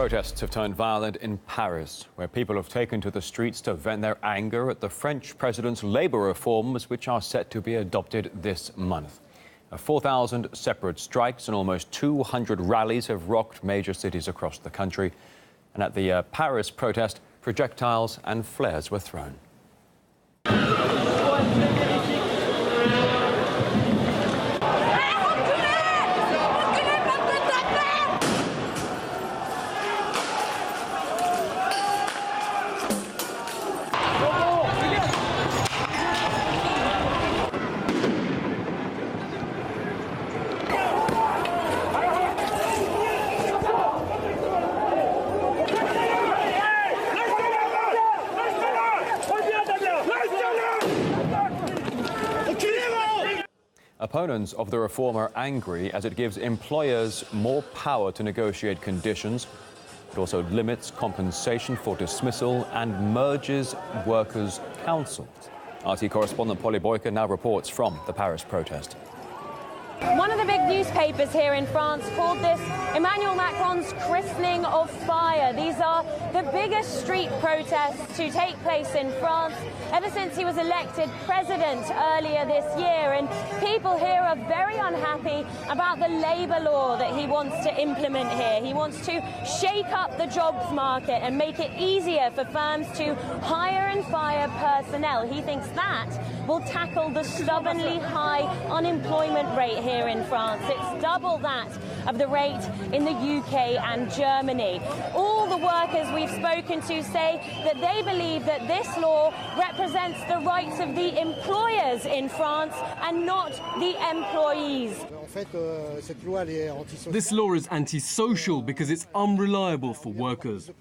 Protests have turned violent in Paris, where people have taken to the streets to vent their anger at the French president's labour reforms, which are set to be adopted this month. 4,000 separate strikes and almost 200 rallies have rocked major cities across the country. And at the Paris protest, projectiles and flares were thrown. Opponents of the reform are angry as it gives employers more power to negotiate conditions. It also limits compensation for dismissal and merges workers' councils. RT correspondent Boiko now reports from the Paris protest. One of the big newspapers here in France called this Emmanuel Macron's christening of fire. These are the biggest street protests to take place in France ever since he was elected president earlier this year. And people here are very unhappy about the labour law that he wants to implement here. He wants to shake up the jobs market and make it easier for firms to hire and fire personnel. He thinks that will tackle the stubbornly high unemployment rate here in France. It's double that of the rate in the UK and Germany. All the workers we've spoken to say that they believe that this law represents the rights of the employers in France and not the employees. This law is antisocial because it's unreliable for workers.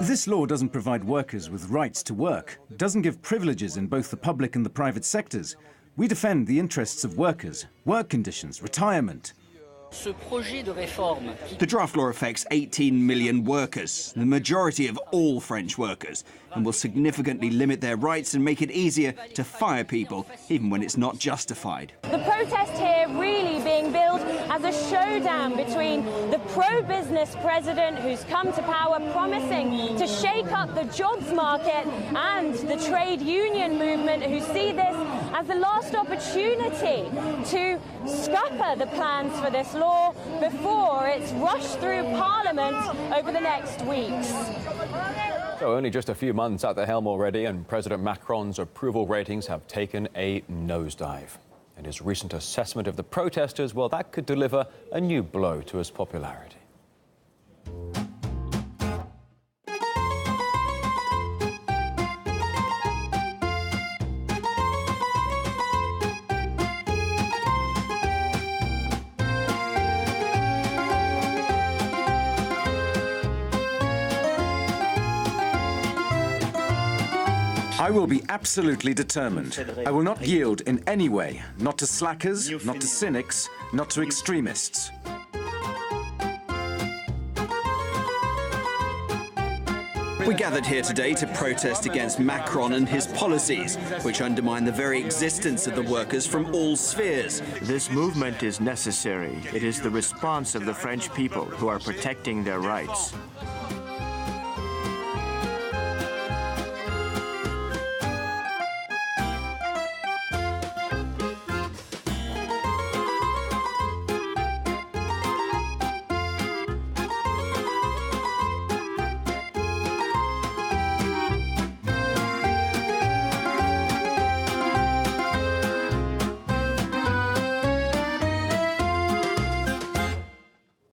This law doesn't provide workers with rights to work, doesn't give privileges in both the public and the private sectors. We defend the interests of workers, work conditions, retirement. The draft law affects 18 million workers, the majority of all French workers, and will significantly limit their rights and make it easier to fire people, even when it's not justified. The protest here really being billed as a showdown between the pro-business president who's come to power promising to shake up the jobs market and the trade union movement who see this as the last opportunity to scupper the plans for this law before it's rushed through Parliament over the next weeks. So only just a few months at the helm already, and President Macron's approval ratings have taken a nosedive. And his recent assessment of the protesters, well, that could deliver a new blow to his popularity. I will be absolutely determined. I will not yield in any way, not to slackers, not to cynics, not to extremists. We gathered here today to protest against Macron and his policies, which undermine the very existence of the workers from all spheres. This movement is necessary. It is the response of the French people who are protecting their rights.